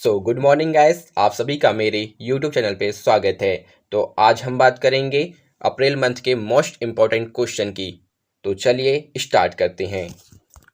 Good morning guys, आप सभी का मेरे यूट्यूब चैनल पे स्वागत है। तो आज हम बात करेंगे अप्रैल मंथ के मोस्ट इम्पॉर्टेंट क्वेश्चन की। तो चलिए स्टार्ट करते हैं।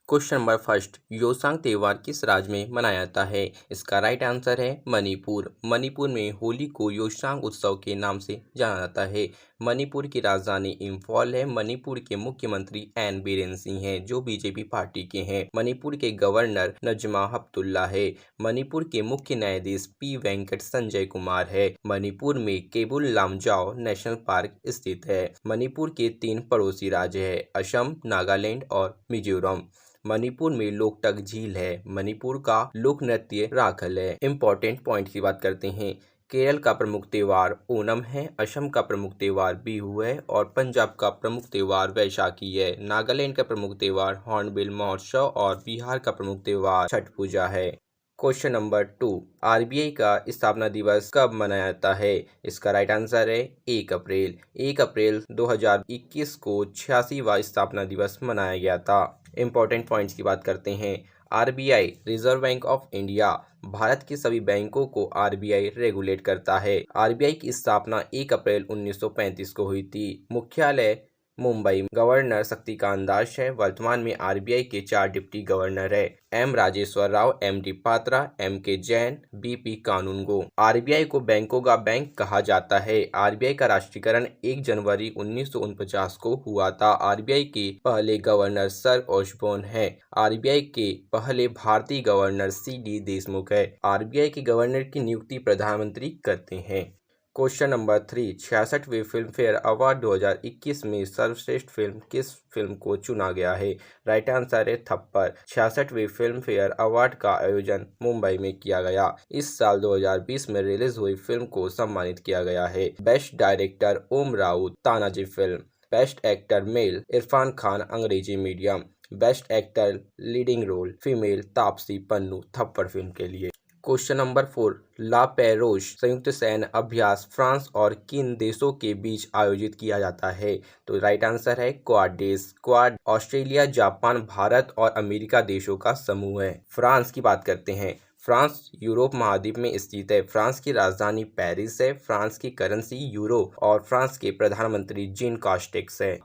क्वेश्चन नंबर फर्स्ट, योसांग त्योहार किस राज्य में मनाया जाता है? इसका राइट आंसर है मणिपुर। मणिपुर में होली को योसांग उत्सव के नाम से जाना जाता है। मणिपुर की राजधानी इम्फॉल है। मणिपुर के मुख्यमंत्री एन बीरेन सिंह हैं, जो बीजेपी पार्टी के हैं। मणिपुर के गवर्नर नजमा हेपतुल्ला है। मणिपुर के मुख्य न्यायाधीश पी वेंकट संजय कुमार है। मणिपुर में केबुल लामजाओ नेशनल पार्क स्थित है। मणिपुर के 3 पड़ोसी राज्य है, असम, नागालैंड और मिजोरम। मणिपुर में लोकटक झील है। मणिपुर का लोक नृत्य राखल है। इम्पोर्टेंट पॉइंट की बात करते हैं। केरल का प्रमुख त्योहार ओणम है। असम का प्रमुख त्योहार बिहू है और पंजाब का प्रमुख त्योहार वैशाखी है। नागालैंड का प्रमुख त्योहार हॉर्नबिल महोत्सव और बिहार का प्रमुख त्योहार छठ पूजा है। क्वेश्चन नंबर 2, आरबीआई का स्थापना दिवस कब मनाया जाता है? इसका राइट आंसर है 1 अप्रैल। 1 अप्रैल 2021 को 86वां स्थापना दिवस मनाया गया था। इम्पोर्टेंट पॉइंट्स की बात करते हैं। RBI reserve bank of India Bharat के सभी बैंकों को आरबीआई रेगुलेट करता है। आरबीआई की स्थापना 1 अप्रैल 1935 को हुई थी। मुख्यालय मुंबई। गवर्नर शक्तिकांत दास है। वर्तमान में आरबीआई के 4 डिप्टी गवर्नर है, M Rajeshwar Rao, M D Patra, M K Jain, B P Kanungo. RBI को बैंकों का बैंक कहा जाता है। आरबीआई का राष्ट्रीयकरण 1 जनवरी 1949 को हुआ था। आरबीआई के पहले गवर्नर सर ओशबोर्न है। आरबीआई के पहले भारतीय गवर्नर सी डी देशमुख है। आरबीआई के गवर्नर की नियुक्ति प्रधानमंत्री करते हैं। क्वेश्चन नंबर 3, 66वें फिल्म फेयर अवार्ड 2021 में सर्वश्रेष्ठ फिल्म किस फिल्म को चुना गया है? राइट आंसर है थप्पड़। 66वें फिल्म फेयर अवार्ड का आयोजन मुंबई में किया गया। इस साल 2020 में रिलीज हुई फिल्म को सम्मानित किया गया है। Best director Om Raut Tanhaji film. Best actor male Irrfan Khan Angrezi medium. Best actor leading role female Taapsee Pannu Thappad film के लिए। क्वेश्चन नंबर 4, ला पेरोश संयुक्त सैन्य अभ्यास फ्रांस और किन देशों के बीच आयोजित किया जाता है? तो राइट आंसर है क्वाड देश। क्वाड ऑस्ट्रेलिया, जापान, भारत और अमेरिका देशों का समूह है। फ्रांस की बात करते हैं। फ्रांस यूरोप महाद्वीप में स्थित है। फ्रांस की राजधानी पेरिस है। फ्रांस की करेंसी यूरो और फ्रांस के प्रधानमंत्री जीन कास्टेक्स है।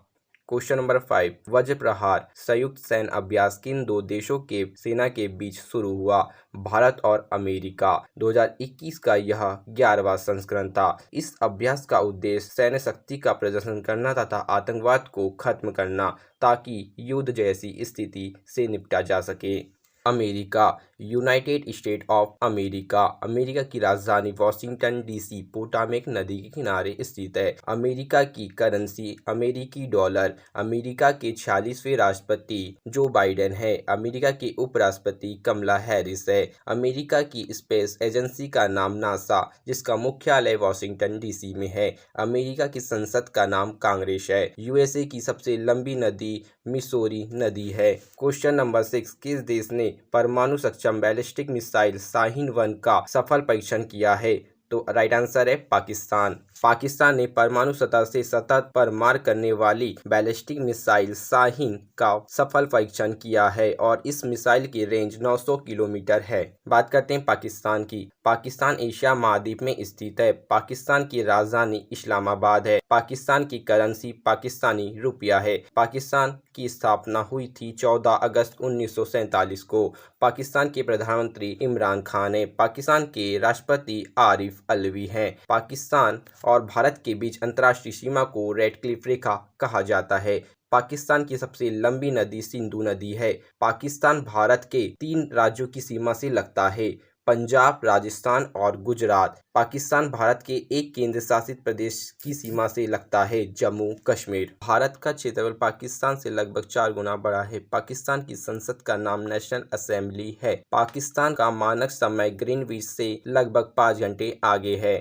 क्वेश्चन नंबर 5, वज्र प्रहार संयुक्त सैन्य अभ्यास किन 2 देशों के सेना के बीच शुरू हुआ? भारत और अमेरिका। 2021 का यह 11वां संस्करण था। इस अभ्यास का उद्देश्य सैन्य शक्ति का प्रदर्शन करना तथा आतंकवाद को खत्म करना, ताकि युद्ध जैसी स्थिति से निपटा जा सके। America. United state of America. America की राजधानी वॉशिंगटन डीसी पोटामेक नदी के किनारे स्थित है। अमेरिका की करेंसी अमेरिकी डॉलर। अमेरिका के 46वें राष्ट्रपति जो बाइडेन है। अमेरिका के उपराष्ट्रपति कमला हैरिस है। अमेरिका की स्पेस एजेंसी का नाम नासा, जिसका मुख्यालय वॉशिंगटन डीसी में है। अमेरिका की संसद का नाम कांग्रेस है। यूएसए की सबसे लंबी नदी मिसौरी नदी है। क्वेश्चन नंबर 6, किस देश ने परमाणु सक्षम बैलिस्टिक मिसाइल शाहीन-1 का सफल परीक्षण किया है? तो राइट आंसर है पाकिस्तान। पाकिस्तान ने परमाणु सतह से सतह पर मार करने वाली बैलिस्टिक मिसाइल शाहीन का सफल परीक्षण किया है और इस मिसाइल की रेंज 900 किलोमीटर है। बात करते हैं पाकिस्तान की। पाकिस्तान एशिया महाद्वीप में स्थित है। पाकिस्तान की राजधानी इस्लामाबाद है। पाकिस्तान की करेंसी पाकिस्तानी रुपया है। पाकिस्तान की स्थापना हुई थी 14 अगस्त 1947 को। पाकिस्तान के प्रधानमंत्री इमरान खान है। पाकिस्तान के राष्ट्रपति आरिफ अलवी हैं। पाकिस्तान और भारत के बीच अंतर्राष्ट्रीय सीमा को रेड क्लिफ रेखा कहा जाता है। पाकिस्तान की सबसे लंबी नदी सिंधु नदी है। पाकिस्तान भारत के 3 राज्यों की सीमा से लगता है, पंजाब, राजस्थान और गुजरात। पाकिस्तान भारत के एक केंद्र शासित प्रदेश की सीमा से लगता है, जम्मू कश्मीर। भारत का क्षेत्रफल पाकिस्तान से लगभग 4 गुना बड़ा है। पाकिस्तान की संसद का नाम नेशनल असेंबली है। पाकिस्तान का मानक समय ग्रीनविच से लगभग 5 घंटे आगे है।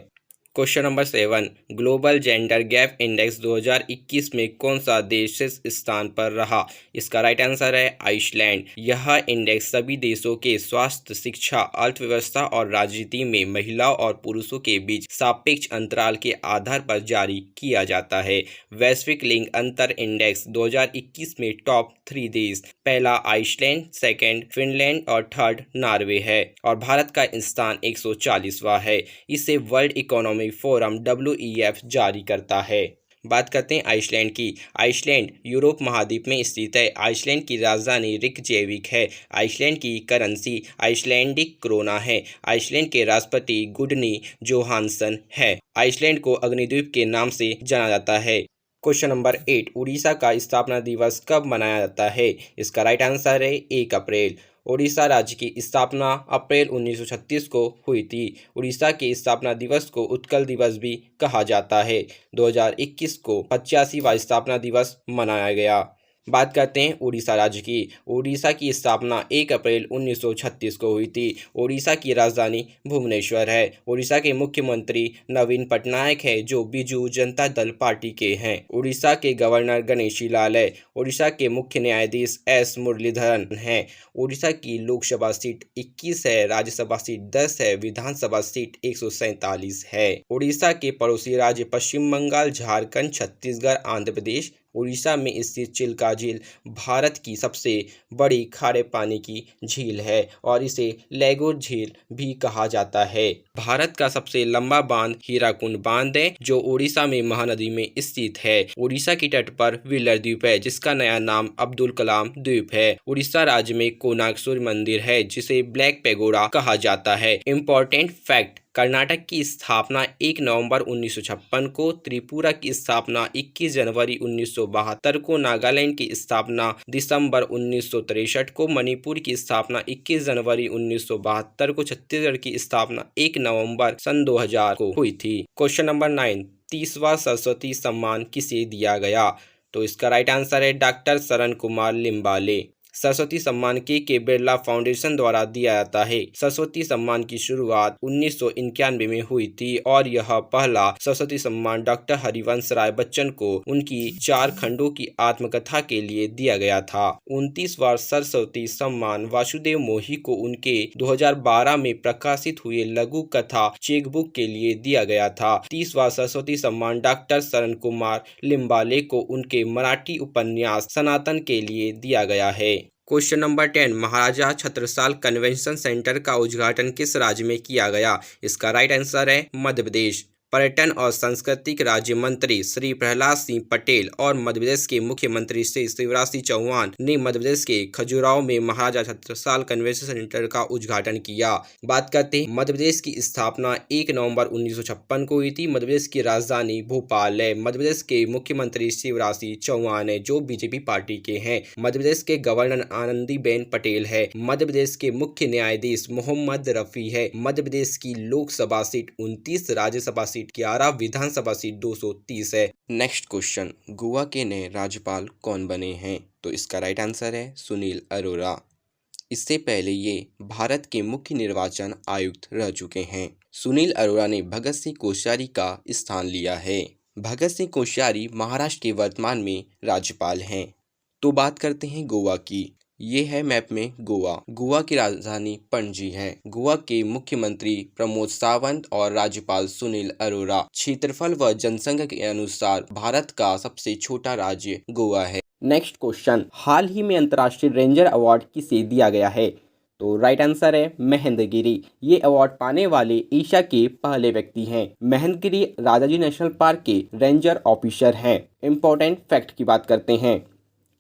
Question number 7, global gender gap index 2021 में कौन सा देश शीर्ष स्थान पर रहा? इसका राइट आंसर है आइसलैंड। यह इंडेक्स सभी देशों के स्वास्थ्य, शिक्षा, अर्थव्यवस्था और राजनीति में महिलाओं और पुरुषों के बीच सापेक्ष अंतराल के आधार पर जारी किया जाता है। वैश्विक लिंग अंतर इंडेक्स 2021 में टॉप 3 देश, पहला आइसलैंड, सेकंड फिनलैंड और थर्ड नॉर्वे है और भारत का स्थान 140वां है। इसे वर्ल्ड इकोनॉमिक फोरम WEF जारी करता है। बात करते हैं आइसलैंड की। आइसलैंड यूरोप महाद्वीप में स्थित है। आइसलैंड की राजधानी रिकजेविक है। आइसलैंड की करेंसी आइसलैंडिक क्रोना है। आइसलैंड के राष्ट्रपति गुडनी जोहानसन है। आइसलैंड को अग्निद्वीप के नाम से जाना जाता है। क्वेश्चन नंबर 8, उड़ीसा का स्थापना दिवस कब मनाया जाता है? इसका राइट आंसर है 1 अप्रैल। उड़ीसा राज्य की स्थापना अप्रैल 1936 को हुई थी। उड़ीसा के स्थापना दिवस को उत्कल दिवस भी कहा जाता है। 2021 को 85वां स्थापना दिवस मनाया गया। बात करते हैं उड़ीसा राज्य की। उड़ीसा की स्थापना 1 अप्रैल 1936 को हुई थी। उड़ीसा की राजधानी भुवनेश्वर है। उड़ीसा के मुख्यमंत्री नवीन पटनायक है जो बीजू जनता दल पार्टी के हैं। उड़ीसा के गवर्नर गणेशी लाल है। उड़ीसा के मुख्य न्यायाधीश एस मुरलीधरन हैं। उड़ीसा की लोकसभा सीट 21 है, राज्यसभा सीट 10 है, विधानसभा सीट 147 है। उड़ीसा के पड़ोसी राज्य पश्चिम बंगाल, झारखंड, छत्तीसगढ़, आंध्र प्रदेश। उड़ीसा में स्थित चिल्का झील भारत की सबसे बड़ी खारे पानी की झील है और इसे लैगूर झील भी कहा जाता है। भारत का सबसे लंबा बांध हीराकुंड बांध है जो उड़ीसा में महानदी में स्थित है। उड़ीसा की तट पर व्हीलर द्वीप है जिसका नया नाम अब्दुल कलाम द्वीप है। उड़ीसा राज्य में कोणार्क सूर्य मंदिर है जिसे ब्लैक पैगोडा कहा जाता है। इम्पोर्टेंट फैक्ट, कर्नाटक की स्थापना 1 नवंबर 1956 को, त्रिपुरा की स्थापना 21 जनवरी 1972 को, नागालैंड की स्थापना दिसंबर 1963 को, मणिपुर की स्थापना 21 जनवरी 1972 को, छत्तीसगढ़ की स्थापना 1 नवंबर सन 2000 को हुई थी। क्वेश्चन नंबर 9, 30वां सरस्वती सम्मान किसे दिया गया? तो इसका राइट आंसर है डॉक्टर शरण कुमार लिम्बाले। सरस्वती सम्मान के बिरला फाउंडेशन द्वारा दिया जाता है। सरस्वती सम्मान की शुरुआत 1991 में हुई थी और यह पहला सरस्वती सम्मान डॉक्टर हरिवंश राय बच्चन को उनकी 4 खंडों की आत्मकथा के लिए दिया गया था। 29वां सरस्वती सम्मान वासुदेव मोही को उनके 2012 में प्रकाशित हुए लघु कथा चेकबुक के लिए दिया गया था। 30वां सरस्वती सम्मान डॉक्टर शरण कुमार लिम्बाले को उनके मराठी उपन्यास सनातन के लिए दिया गया है। क्वेश्चन नंबर 10, महाराजा छत्रसाल कन्वेंशन सेंटर का उद्घाटन किस राज्य में किया गया? इसका राइट आंसर है मध्य प्रदेश। पर्यटन और सांस्कृतिक राज्य मंत्री श्री प्रहलाद सिंह पटेल और मध्य प्रदेश के मुख्यमंत्री श्री शिवराज सिंह चौहान ने मध्य प्रदेश के खजुराहो में महाराजा छत्रसाल कन्वेंशन सेंटर का उद्घाटन किया। बात करते हैं मध्य प्रदेश की स्थापना 1 नवंबर 1956 को हुई थी। मध्य प्रदेश की राजधानी भोपाल है। मध्य प्रदेश के मुख्यमंत्री शिवराज सिंह चौहान है जो बीजेपी पार्टी के हैं। मध्य प्रदेश के गवर्नर आनंदीबेन पटेल है। मध्य प्रदेश के मुख्य न्यायाधीश मोहम्मद रफी है। मध्य प्रदेश की लोकसभा सीट 29, राज्यसभा सीट 11, विधानसभा सीट 230 है। नेक्स्ट क्वेश्चन, गोवा के नए राज्यपाल कौन बने हैं? तो इसका राइट आंसर है सुनील अरोरा। इससे पहले ये भारत के मुख्य निर्वाचन आयुक्त रह चुके हैं। सुनील अरोरा ने भगत सिंह कोश्यारी का स्थान लिया है। भगत सिंह कोश्यारी महाराष्ट्र के वर्तमान में राज्यपाल हैं। तो बात करते हैं गोवा की। ये है मैप में गोवा। गोवा की राजधानी पणजी है। गोवा के मुख्यमंत्री प्रमोद सावंत और राज्यपाल सुनील अरोरा। क्षेत्रफल व जनसंख्या के अनुसार भारत का सबसे छोटा राज्य गोवा है। नेक्स्ट क्वेश्चन, हाल ही में अंतर्राष्ट्रीय रेंजर अवार्ड किसे दिया गया है? तो राइट आंसर है महेंद्र गिरी। ये अवार्ड पाने वाले एशिया के पहले व्यक्ति हैं। महेंद्र गिरी राजाजी नेशनल पार्क के रेंजर ऑफिसर हैं। इम्पोर्टेंट फैक्ट की बात करते हैं।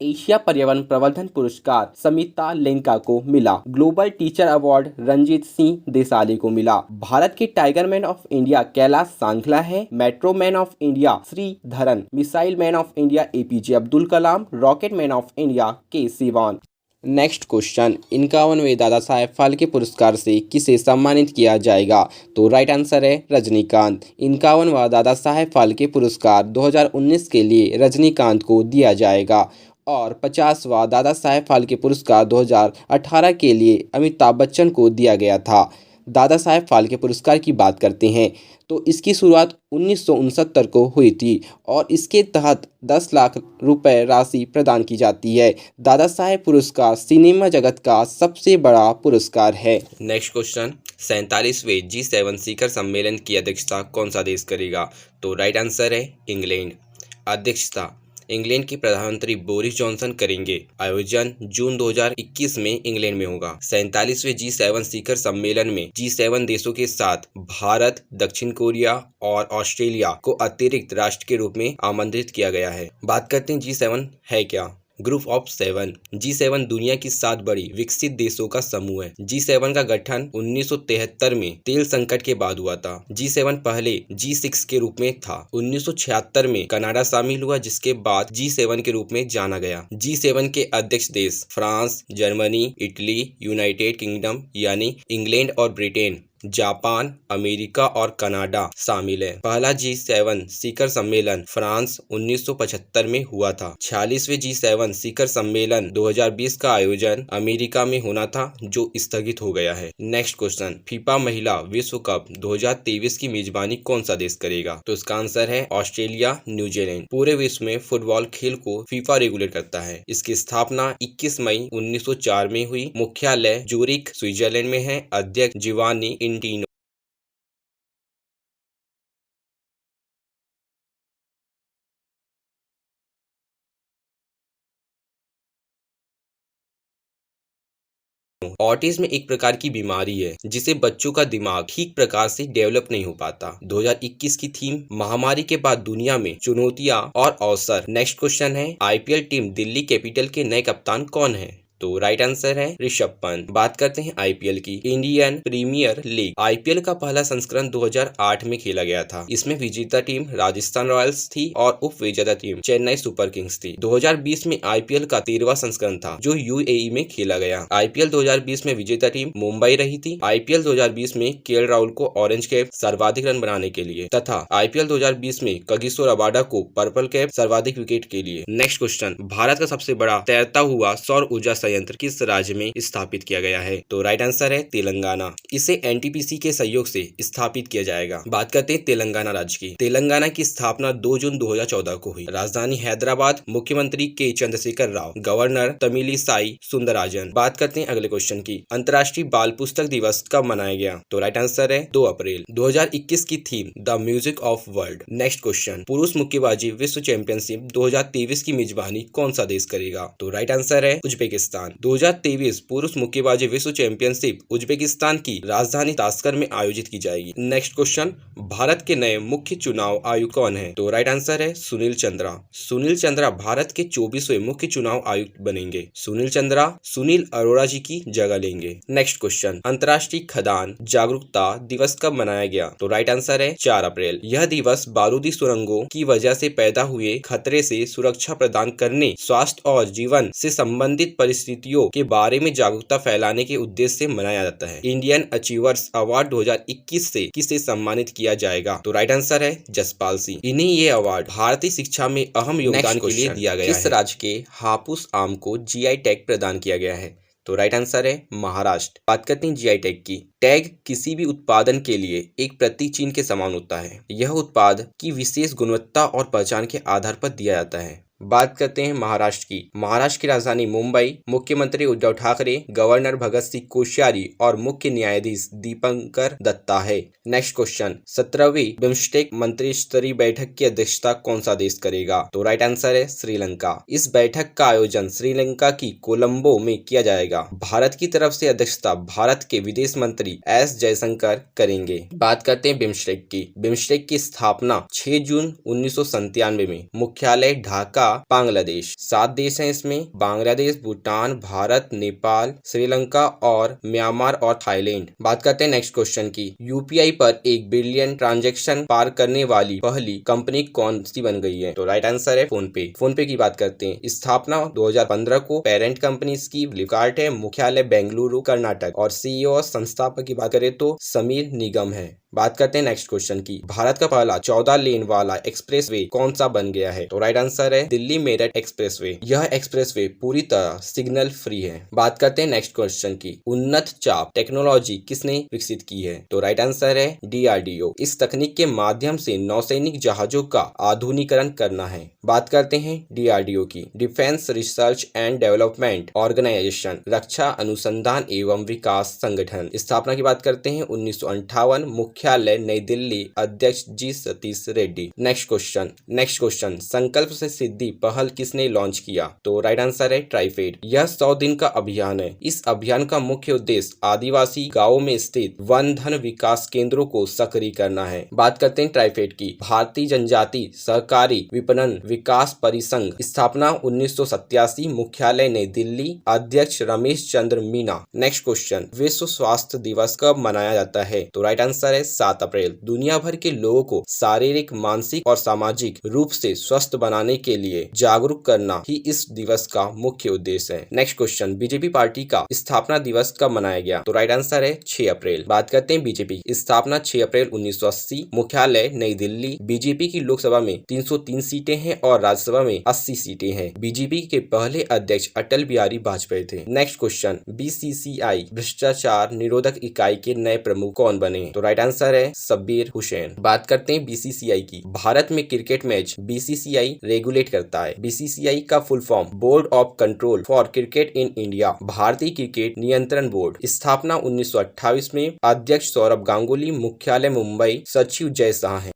एशिया पर्यावरण प्रवर्धन पुरस्कार समिता लेंका को मिला। Global teacher award Ranjit Singh Disale को मिला। भारत के tiger man of India Kailash Sankhla है। Metro man of India Sreedharan. Missile man of India APJ Abdul Kalam. Rocket man of India K Sivan. Next question, 51वें Dada Saheb Phalke पुरस्कार से किसे सम्मानित किया जाएगा? तो राइट आंसर है रजनीकांत। 51वां दादा साहेब फाल्के पुरस्कार 2019 के लिए रजनीकांत को दिया जाएगा और 50वां दादा साहेब फाल्के पुरस्कार 2018 के लिए अमिताभ बच्चन को दिया गया था। दादा साहेब फाल्के पुरस्कार की बात करते हैं तो इसकी शुरुआत 1969 को हुई थी और इसके तहत 10 लाख रुपए राशि प्रदान की जाती है। दादा साहेब पुरस्कार सिनेमा जगत का सबसे बड़ा पुरस्कार है। नेक्स्ट क्वेश्चन, 47वें G7 शिखर सम्मेलन की अध्यक्षता कौन सा देश करेगा? तो राइट आंसर है इंग्लैंड। अध्यक्षता इंग्लैंड के प्रधानमंत्री बोरिस जॉनसन करेंगे। आयोजन जून 2021 में इंग्लैंड में होगा। 47वें G7 शिखर सम्मेलन में G7 देशों के साथ भारत, दक्षिण कोरिया और ऑस्ट्रेलिया को अतिरिक्त राष्ट्र के रूप में आमंत्रित किया गया है। बात करते हैं G7 है क्या? Group of 7। G7 दुनिया की 7 बड़ी विकसित देशों का समूह है। G7 का गठन 1973 में तेल संकट के बाद हुआ था। G7 पहले G6 के रूप में था। 1976 में कनाडा शामिल हुआ, जिसके बाद G7 के रूप में जाना गया। G7 के अध्यक्ष देश France, Germany, Italy, United kingdom यानी इंग्लैंड और ब्रिटेन, जापान, अमेरिका और कनाडा शामिल है। पहला G7 शिखर सम्मेलन फ्रांस 1975 में हुआ था। 46वें G7 शिखर सम्मेलन 2020 का आयोजन अमेरिका में होना था, जो स्थगित हो गया है। नेक्स्ट क्वेश्चन, फीफा महिला विश्व कप 2023 की मेजबानी कौन सा देश करेगा? तो इसका आंसर है ऑस्ट्रेलिया, न्यूजीलैंड। पूरे विश्व में फुटबॉल खेल को फीफा रेगुलेट करता है। इसकी स्थापना 21 मई 1904 में हुई। मुख्यालय जूरिक, स्विट्जरलैंड में है। अध्यक्ष जिवानी इंटीनो। ऑटिज्म एक प्रकार की बीमारी है जिसे बच्चों का दिमाग ठीक प्रकार से डेवलप नहीं हो पाता। 2021 की थीम महामारी के बाद दुनिया में चुनौतियां और अवसर। नेक्स्ट क्वेश्चन है, आईपीएल टीम दिल्ली कैपिटल के नए कप्तान कौन है? तो राइट आंसर है ऋषभ पंत। बात करते हैं आईपीएल की। इंडियन प्रीमियर लीग आईपीएल का पहला संस्करण 2008 में खेला गया था। इसमें विजेता टीम राजस्थान रॉयल्स थी और उप विजेता टीम चेन्नई सुपर किंग्स थी। 2020 में आईपीएल का 13वां संस्करण था, जो यूएई में खेला गया। आईपीएल 2020 में विजेता टीम मुंबई रही थी। आईपीएल 2020 में केएल राहुल को ऑरेंज कैप सर्वाधिक रन बनाने के लिए तथा आईपीएल 2020 में कगिसो रबाडा को पर्पल कैप सर्वाधिक विकेट के लिए। नेक्स्ट क्वेश्चन, भारत का सबसे बड़ा तैरता हुआ सौर ऊर्जा संयंत्र किस राज्य में स्थापित किया गया है? तो राइट आंसर है तेलंगाना। इसे एनटीपीसी के सहयोग से स्थापित किया जाएगा। बात करते हैं तेलंगाना राज्य की। तेलंगाना की स्थापना 2 जून 2014 को हुई। राजधानी हैदराबाद। मुख्यमंत्री के चंद्रशेखर राव। गवर्नर तमिलिसाई सुंदरराजन। बात करते हैं अगले क्वेश्चन की। अंतर्राष्ट्रीय बाल पुस्तक दिवस कब मनाया गया? तो राइट आंसर है 2 अप्रैल। 2021 की theme the music of world. Next question, पुरुष मुक्केबाजी विश्व चैंपियनशिप 2023 की मेजबानी कौन सा देश करेगा? तो राइट आंसर है उज्बेकिस्तान। 2023 पुरुष मुक्केबाजी विश्व चैंपियनशिप उज्बेकिस्तान की राजधानी ताशकंद में आयोजित की जाएगी। नेक्स्ट क्वेश्चन, भारत के नए मुख्य चुनाव आयुक्त कौन है? तो राइट आंसर है सुनील चंद्रा। सुनील चंद्रा भारत के 24वें मुख्य चुनाव आयुक्त बनेंगे। सुनील चंद्रा सुनील अरोड़ा जी की जगह लेंगे। नेक्स्ट क्वेश्चन, अंतर्राष्ट्रीय खदान जागरूकता दिवस कब मनाया गया? तो राइट आंसर है 4 अप्रैल। यह दिवस बारूदी सुरंगों की वजह से पैदा हुए खतरे से सुरक्षा प्रदान करने, स्वास्थ्य और जीवन से संबंधित परिस्थितियों के बारे में जागरूकता फैलाने के उद्देश्य से मनाया जाता है। इंडियन अचीवर्स अवार्ड 2021 से किसे सम्मानित किया जाएगा? तो राइट आंसर है जसपाल सिंह। इन्हें ये अवार्ड भारतीय शिक्षा में अहम योगदान के लिए दिया गया है। किस राज्य के हापुस आम को जीआई टैग प्रदान किया गया है? तो राइट आंसर है महाराष्ट्र। बात करते हैं जीआई टैग की। टैग किसी भी उत्पादन के लिए एक प्रतीक चिन्ह के समान होता है। यह उत्पाद की विशेष गुणवत्ता और पहचान के आधार पर दिया जाता है। बात करते हैं महाराष्ट्र की। महाराष्ट्र की राजधानी मुंबई। मुख्यमंत्री उद्धव ठाकरे, गवर्नर भगत सिंह कोश्यारी और मुख्य न्यायाधीश दीपंकर दत्ता है। नेक्स्ट क्वेश्चन, 17वीं बिम्स्टेक मंत्री स्तरीय बैठक की अध्यक्षता कौन सा देश करेगा? तो राइट आंसर है श्रीलंका। इस बैठक का आयोजन श्रीलंका की कोलंबो में किया जाएगा। भारत की तरफ से अध्यक्षता भारत के विदेश मंत्री एस जयशंकर करेंगे। बात करते हैं बिम्स्टेक की। बिम्स्टेक की स्थापना 6 जून 1997 में। मुख्यालय ढाका, बांग्लादेश। 7 देश हैं इसमें, बांग्लादेश, भूटान, भारत, नेपाल, श्रीलंका और म्यांमार और थाईलैंड। बात करते हैं नेक्स्ट क्वेश्चन की। यूपीआई पर 1 बिलियन ट्रांजैक्शन पार करने वाली पहली कंपनी कौन सी बन गई है? तो राइट आंसर है फोन पे। फोन पे की बात करते हैं। स्थापना 2015 को। पेरेंट कंपनी इसकी फ्लिपकार्ट है। मुख्यालय बेंगलुरु, कर्नाटक और सीईओ और संस्थापक की बात करें तो समीर निगम है। बात करते हैं नेक्स्ट क्वेश्चन की। भारत का पहला 14 लेन वाला एक्सप्रेसवे कौन सा बन गया है? तो राइट आंसर है दिल्ली मेरठ एक्सप्रेसवे। यह एक्सप्रेसवे पूरी तरह सिग्नल फ्री है। बात करते हैं नेक्स्ट क्वेश्चन की। उन्नत चाप टेक्नोलॉजी किसने विकसित की है? तो राइट आंसर है DRDO। इस तकनीक के माध्यम से नौसैनिक जहाजों का आधुनिकीकरण करना है। बात करते हैं DRDO की। Defence research and development organisation, रक्षा अनुसंधान एवं विकास संगठन। स्थापना की बात करते हैं 1958, मुख्यालय नई दिल्ली, अध्यक्ष G Satish Reddy. Next question संकल्प से सिद्धि पहल किसने लॉन्च किया? तो राइट आंसर है ट्राइफेड। यह 100 दिन का अभियान है। इस अभियान का मुख्य उद्देश्य आदिवासी गांवों में स्थित वन धन विकास केंद्रों को सक्रिय करना है। बात करते हैं ट्राइफेड की। भारतीय जनजाति सहकारी विपणन विकास परिसंघ, स्थापना 1987, मुख्यालय नई दिल्ली, अध्यक्ष रमेश चंद्र मीना। नेक्स्ट क्वेश्चन, विश्व स्वास्थ्य दिवस कब मनाया जाता है? तो राइट आंसर है 7 अप्रैल। दुनिया भर के लोगों को शारीरिक, मानसिक और सामाजिक रूप से स्वस्थ बनाने के लिए जागरूक करना ही इस दिवस का मुख्य उद्देश्य है। नेक्स्ट क्वेश्चन, बीजेपी पार्टी का स्थापना दिवस कब मनाया गया? तो राइट आंसर है 6 अप्रैल। बात करते हैं बीजेपी। स्थापना 6 अप्रैल 1980, मुख्यालय नई दिल्ली। बीजेपी की लोकसभा में 303 सीटें हैं और राज्यसभा में 80 सीटें हैं। बीजेपी के पहले अध्यक्ष अटल बिहारी वाजपेयी थे। नेक्स्ट क्वेश्चन, BCCI भ्रष्टाचार निरोधक इकाई के नए प्रमुख कौन बने? तो राइट आंसर है शब्बीर हुसैन। बात करते हैं BCCI की। भारत में क्रिकेट मैच BCCI रेगुलेट करता है। BCCI का full form board of control for cricket in India, भारतीय क्रिकेट नियंत्रण बोर्ड। स्थापना 1928 में, अध्यक्ष सौरभ गांगुली, मुख्यालय मुंबई, सचिव जय शाह हैं।